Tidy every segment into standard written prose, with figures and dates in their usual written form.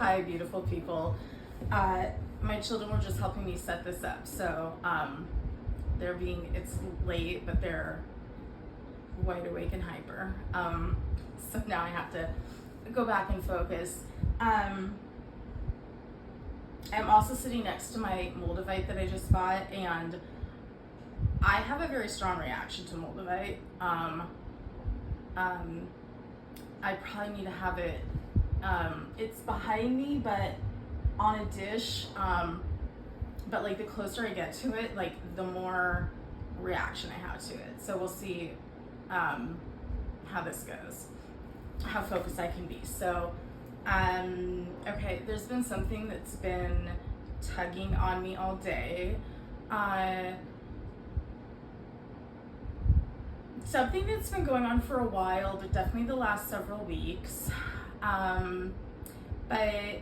Hi, beautiful people. My children were just helping me set this up, so it's late, but they're wide awake and hyper. So now I have to go back and focus. I'm also sitting next to my Moldavite that I just bought, and I have a very strong reaction to Moldavite. I probably need to have it, it's behind me, but on a dish, but like the closer I get to it, like the more reaction I have to it. So we'll see how this goes, how focused I can be. So, okay, there's been something that's been tugging on me all day. Something that's been going on for a while, but definitely the last several weeks. But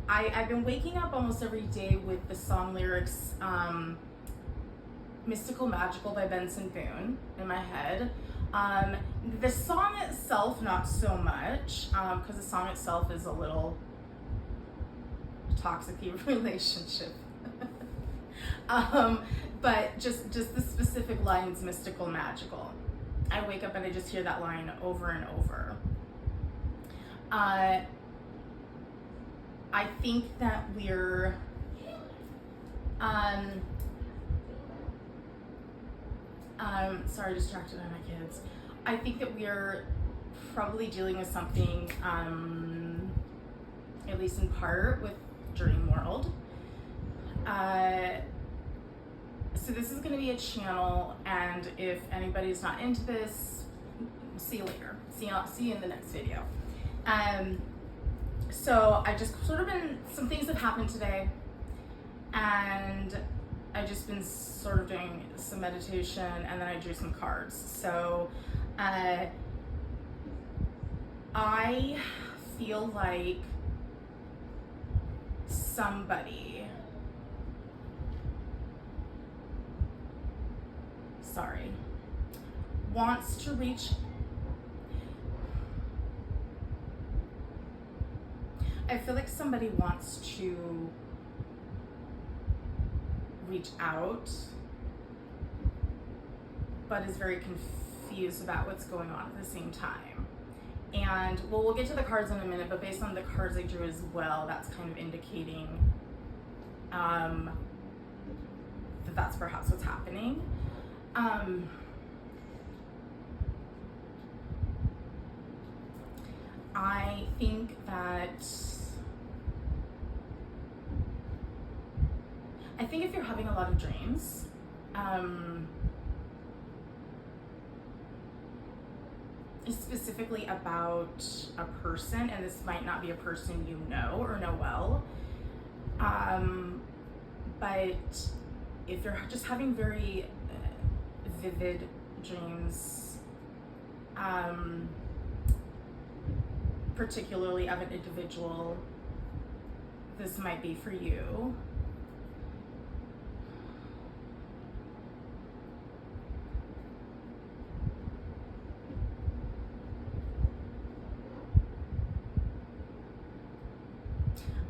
I've been waking up almost every day with the song lyrics, Mystical Magical by Benson Boone in my head. The song itself, not so much, because the song itself is a little toxic-y relationship. But just the specific lines, mystical, magical. I wake up and I just hear that line over and over. I think that we're, sorry, distracted by my kids. I think that we're probably dealing with something, at least in part, with Dream World. So this is going to be a channel, and if anybody's not into this, see you later. See you in the next video. So I just sort of some things have happened today, and I've just been sort of doing some meditation, and then I drew some cards. So I feel like somebody, wants to reach, I feel like somebody wants to reach out, but is very confused about what's going on at the same time. And well, we'll get to the cards in a minute, but based on the cards I drew as well, that's kind of indicating that that's perhaps what's happening. I think if you're having a lot of dreams, specifically about a person, and this might not be a person you know or know well, but if you're just having very vivid dreams, particularly of an individual, this might be for you.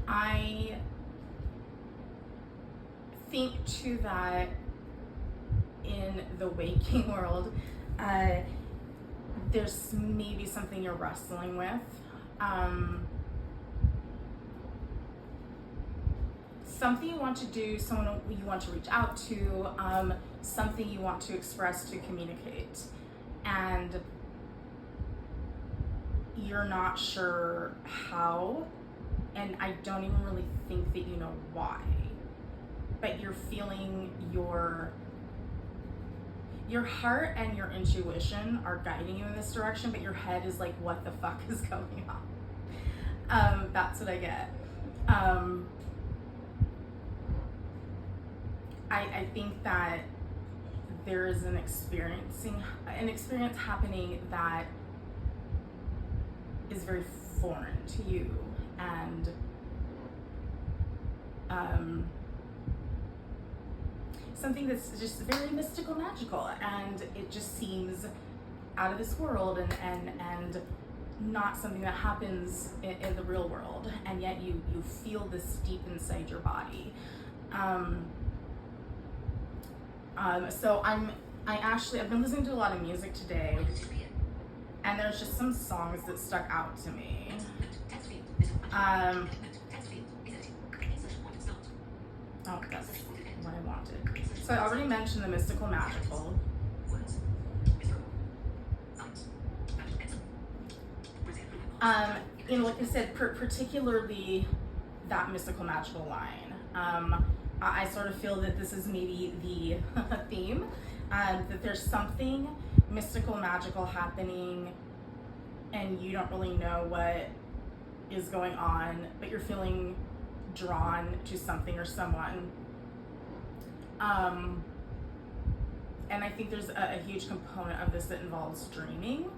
I think too that in the waking world, there's maybe something you're wrestling with. Something you want to do, someone you want to reach out to, something you want to express, to communicate, and you're not sure how, and I don't even really think that you know why, but you're feeling your heart and your intuition are guiding you in this direction, but your head is like, what the fuck is going on? That's what I get. I think that there is an experience happening that is very foreign to you, and something that's just very mystical, magical, and it just seems out of this world, and not something that happens in the real world, and yet you feel this deep inside your body. So I've been listening to a lot of music today, and there's just some songs that stuck out to me. Oh, that's what I wanted. So I already mentioned the Mystical Magical. Like I said, particularly that Mystical Magical line. I sort of feel that this is maybe the theme, that there's something mystical, magical happening, and you don't really know what is going on, but you're feeling drawn to something or someone. And I think there's a huge component of this that involves dreaming.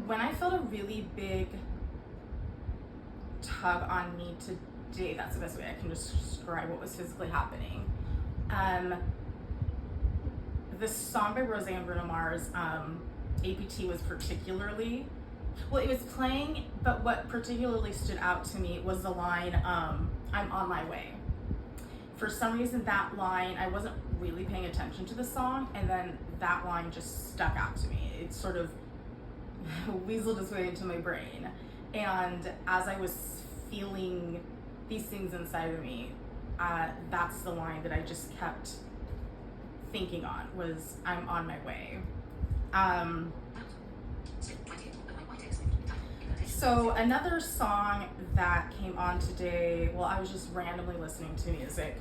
When I felt a really big tug on me today, that's the best way I can describe what was physically happening. This song by Roseanne and Bruno Mars, APT, was particularly, well, it was playing, but what particularly stood out to me was the line, I'm on my way. For some reason, that line, I wasn't really paying attention to the song, and then that line just stuck out to me. It sort of weaseled its way into my brain. And as I was feeling these things inside of me, that's the line that I just kept thinking on, was I'm on my way. So another song that came on today, well, I was just randomly listening to music,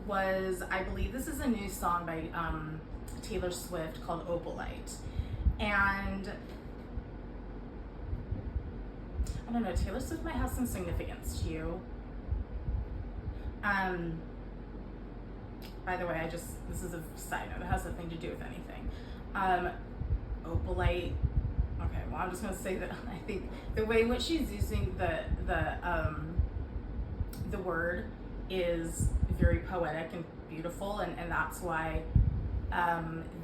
was, I believe this is a new song by Taylor Swift called Opalite. And I don't know, Taylor Swift might have some significance to you. By the way, this is a side note, it has nothing to do with anything. Opalite, okay, well, I'm just gonna say that I think the way in which she's using the word is very poetic and beautiful, and that's why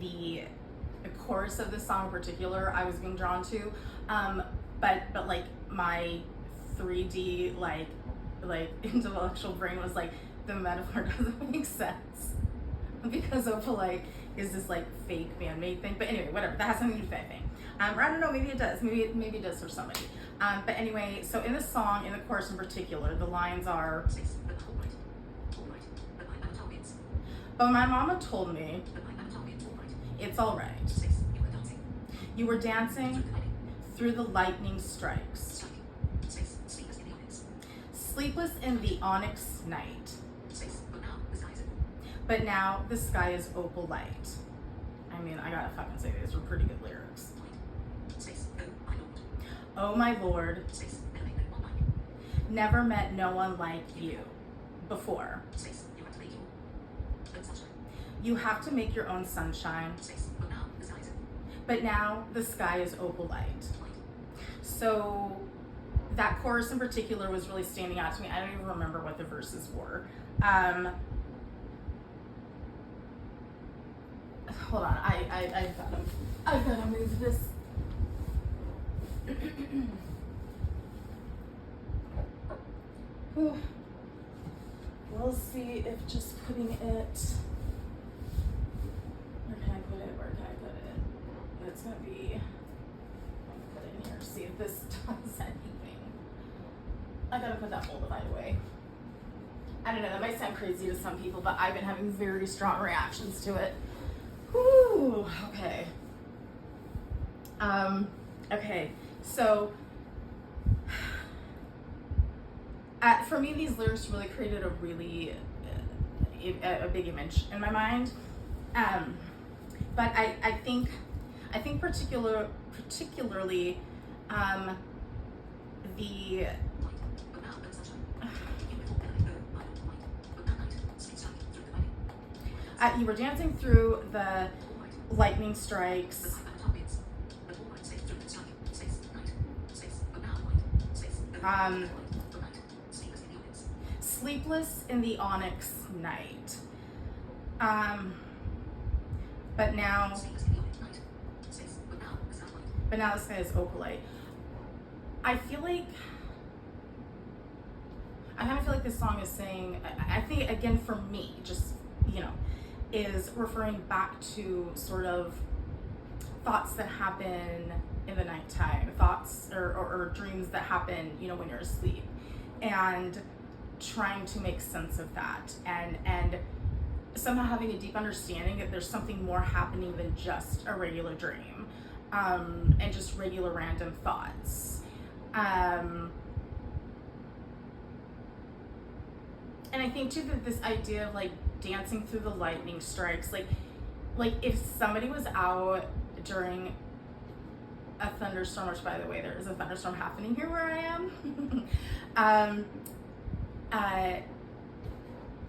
the chorus of this song in particular I was being drawn to. But like my 3D like intellectual brain was like, the metaphor doesn't make sense because Opalite is this like fake man-made thing. But anyway, whatever, that has something to do with that thing. I don't know, maybe it does. Maybe it does for somebody. But anyway, so in the song, in the chorus in particular, the lines are, but my mama told me it's all right. You were dancing through the lightning strikes, sleepless in the onyx night, but now the sky is opal light. I mean, I gotta fucking say, these were pretty good lyrics. Oh my Lord, never met no one like you before. You have to make your own sunshine, but now the sky is opal light. So that chorus in particular was really standing out to me. I don't even remember what the verses were. Hold on, I've gotta move this. We'll see if just putting it, where can I put it? It's gonna be, I'll put it in here, see if this does anything. I gotta put that folder by the way. I don't know, that might sound crazy to some people, but I've been having very strong reactions to it. Whew, okay. Okay, so for me, these lyrics really created a really a big image in my mind. But I think particularly the you were dancing through the lightning strikes, sleepless in the onyx night, But now this guy is opalite. I kind of feel like this song is saying, I think, again, for me, just, is referring back to sort of thoughts that happen in the nighttime, thoughts or dreams that happen, when you're asleep, and trying to make sense of that, and somehow having a deep understanding that there's something more happening than just a regular dream, and just regular random thoughts. And I think too that this idea of like dancing through the lightning strikes, like if somebody was out during a thunderstorm, which by the way, there is a thunderstorm happening here where I am,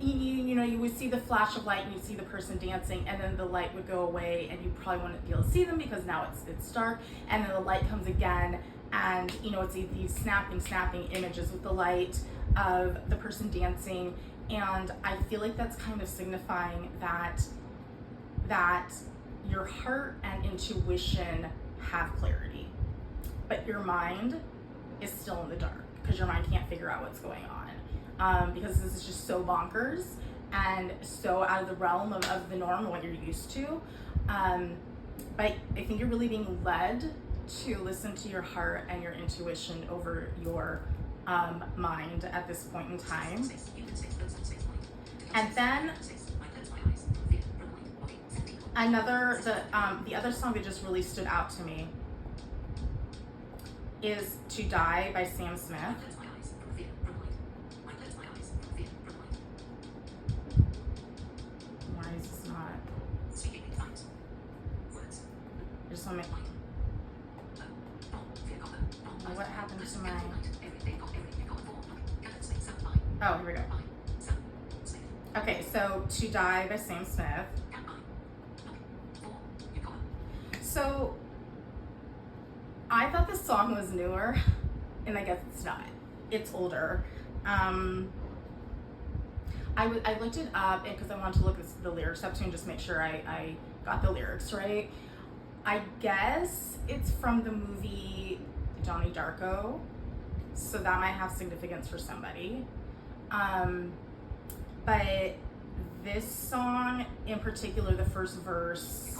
you would see the flash of light and you'd see the person dancing, and then the light would go away and you probably wouldn't be able to see them because now it's dark, and then the light comes again, and it's these snapping images with the light of the person dancing. And I feel like that's kind of signifying that your heart and intuition have clarity, but your mind is still in the dark because your mind can't figure out what's going on, because this is just so bonkers and so out of the realm of the norm, what you're used to. But I think you're really being led to listen to your heart and your intuition over your mind at this point in time. And then the other song that just really stood out to me is "To Die" by Sam Smith. Why is this not? I just want to make. What happened to my? Oh, here we go. Okay, so "To Die" by Sam Smith. So I thought this song was newer, and I guess it's not. It's older. I looked it up because I wanted to look the lyrics up too and just make sure I got the lyrics right. I guess it's from the movie Donnie Darko, so that might have significance for somebody. But this song in particular, the first verse,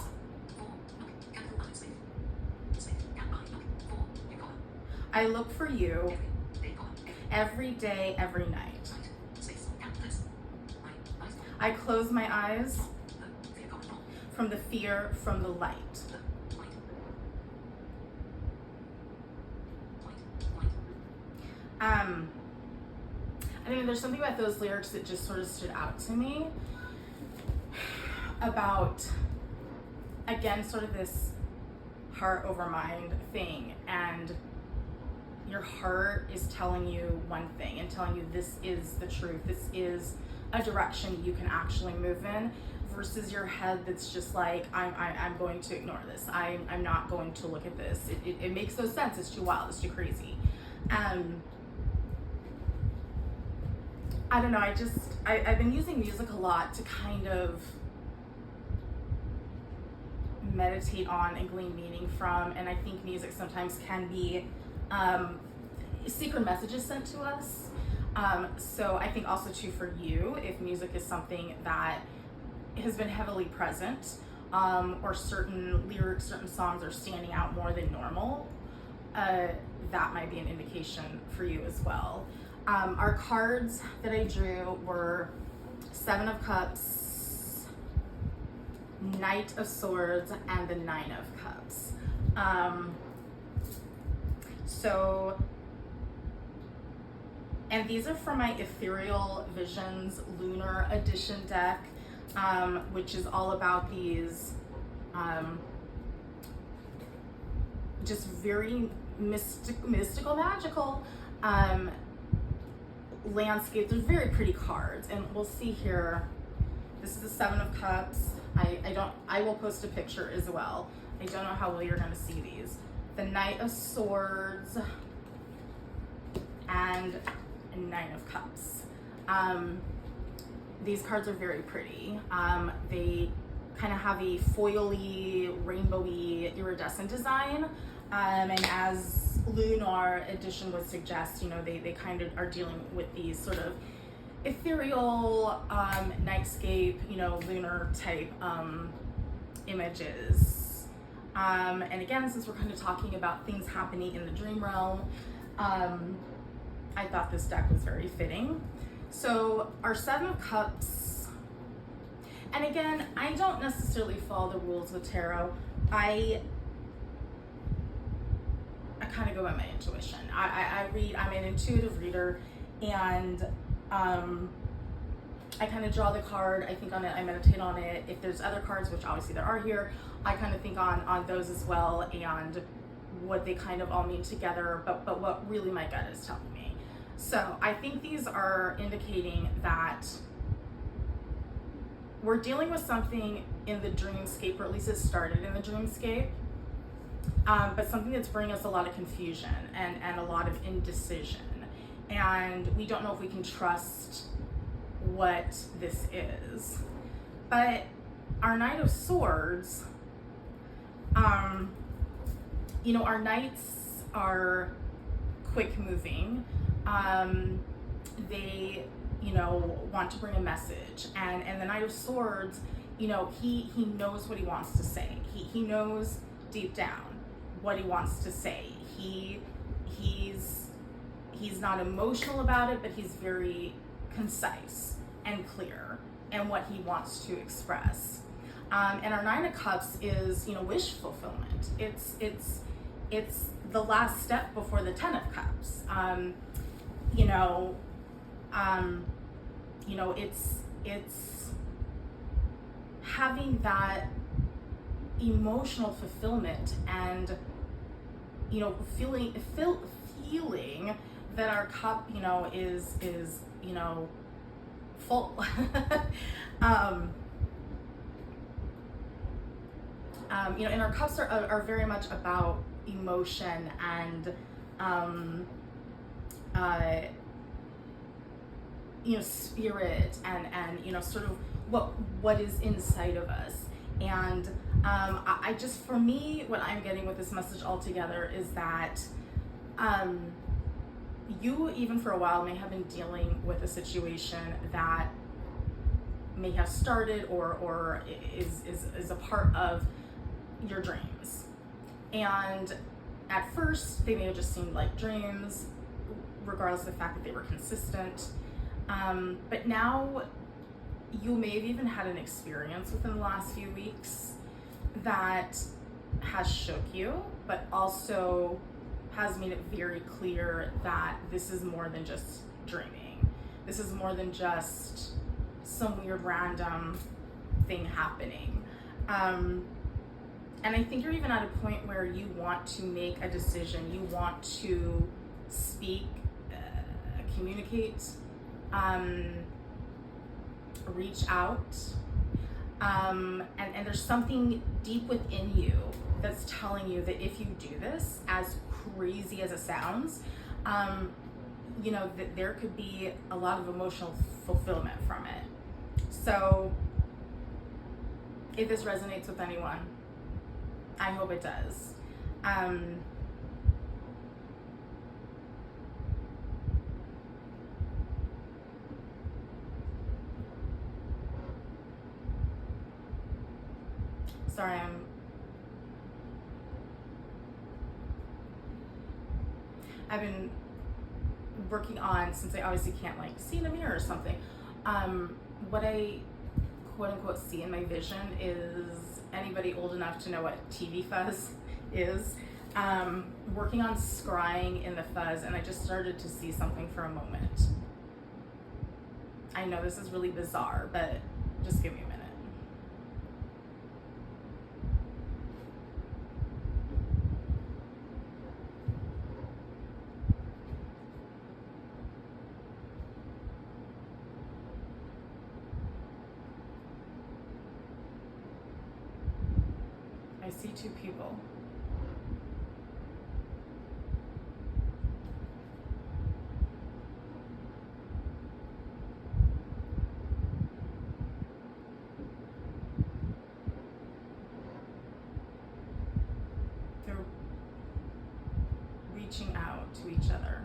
I look for you every day, every night. I close my eyes from the fear, from the light. I mean, there's something about those lyrics that just sort of stood out to me about, again, sort of this heart over mind thing, and your heart is telling you one thing and telling you this is the truth, this is a direction you can actually move in, versus your head that's just like, I'm going to ignore this, I'm not going to look at this, it makes no sense, it's too wild, it's too crazy. I don't know, I've been using music a lot to kind of meditate on and glean meaning from, and I think music sometimes can be secret messages sent to us. So I think also too for you, if music is something that has been heavily present, or certain lyrics, certain songs are standing out more than normal, that might be an indication for you as well. Our cards that I drew were Seven of Cups, Knight of Swords, and the Nine of Cups. And these are from my Ethereal Visions Lunar Edition deck, which is all about these just very mystical, magical landscapes. They're very pretty cards, and we'll see here. This is the Seven of Cups. I will post a picture as well. I don't know how well you're going to see these. The Knight of Swords and Nine of Cups. These cards are very pretty. They kind of have a foily, rainbowy, iridescent design. And as Lunar Edition would suggest, you know, they kind of are dealing with these sort of ethereal, nightscape, you know, lunar type images. And again, since we're kind of talking about things happening in the dream realm, I thought this deck was very fitting. So our Seven of Cups, and again, I don't necessarily follow the rules with tarot. I kind of go by my intuition. I read, I'm an intuitive reader, and I kind of draw the card, I think on it, I meditate on it. If there's other cards, which obviously there are here, I kind of think on those as well, and what they kind of all mean together, but what really my gut is telling me. So I think these are indicating that we're dealing with something in the dreamscape, or at least it started in the dreamscape, but something that's bringing us a lot of confusion and a lot of indecision. And we don't know if we can trust what this is. But our Knight of Swords, you know, our knights are quick moving. They, you know, want to bring a message, and the Knight of Swords, you know, he knows what he wants to say. He knows deep down what he wants to say. He's not emotional about it, but he's very concise and clear in what he wants to express. And our Nine of Cups is, you know, wish fulfillment. It's the last step before the Ten of Cups. You know, it's having that emotional fulfillment, and, you know, feeling that our cup, you know, is you know, full. You know, and our cups are very much about emotion and you know, spirit and you know, sort of what is inside of us. And I just, for me, what I'm getting with this message altogether is that you, even for a while, may have been dealing with a situation that may have started or is a part of your dreams. And at first, they may have just seemed like dreams, regardless of the fact that they were consistent. But now, you may have even had an experience within the last few weeks that has shook you, but also has made it very clear that this is more than just dreaming. This is more than just some weird random thing happening. And I think you're even at a point where you want to make a decision. You want to speak, communicate, reach out. And there's something deep within you that's telling you that if you do this, as crazy as it sounds, you know, that there could be a lot of emotional fulfillment from it. So if this resonates with anyone, I hope it does. Sorry, I've been working on, since I obviously can't like see in a mirror or something, what I quote unquote see in my vision is anybody old enough to know what TV fuzz is. Working on scrying in the fuzz, and I just started to see something for a moment. I know this is really bizarre, but just give me a minute. I see two people. reaching out to each other.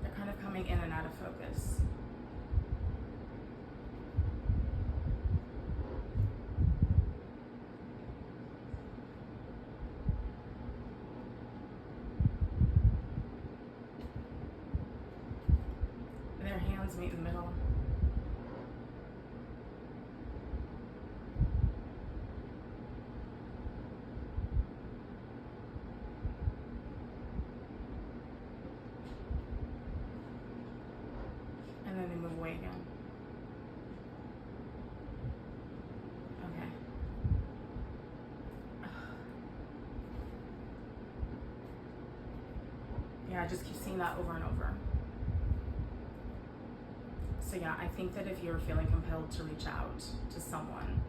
They're kind of coming in and out of focus. Their hands meet in the middle. And then they move away again. Okay. Yeah, I just keep seeing that over and over. So yeah, I think that if you're feeling compelled to reach out to someone,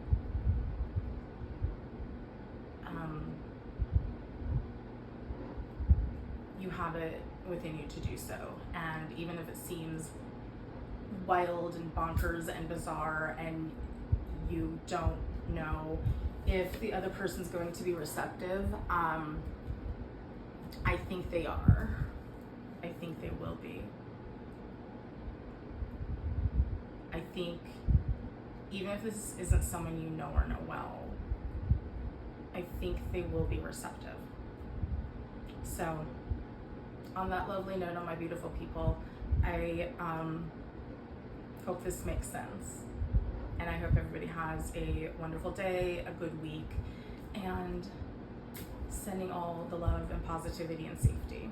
you have it within you to do so. And even if it seems wild and bonkers and bizarre and you don't know if the other person's going to be receptive, I think they are. I think they will be. I think even if this isn't someone you know or know well, I think they will be receptive. So on that lovely note, on my beautiful people, I hope this makes sense. And I hope everybody has a wonderful day, a good week, and sending all the love and positivity and safety.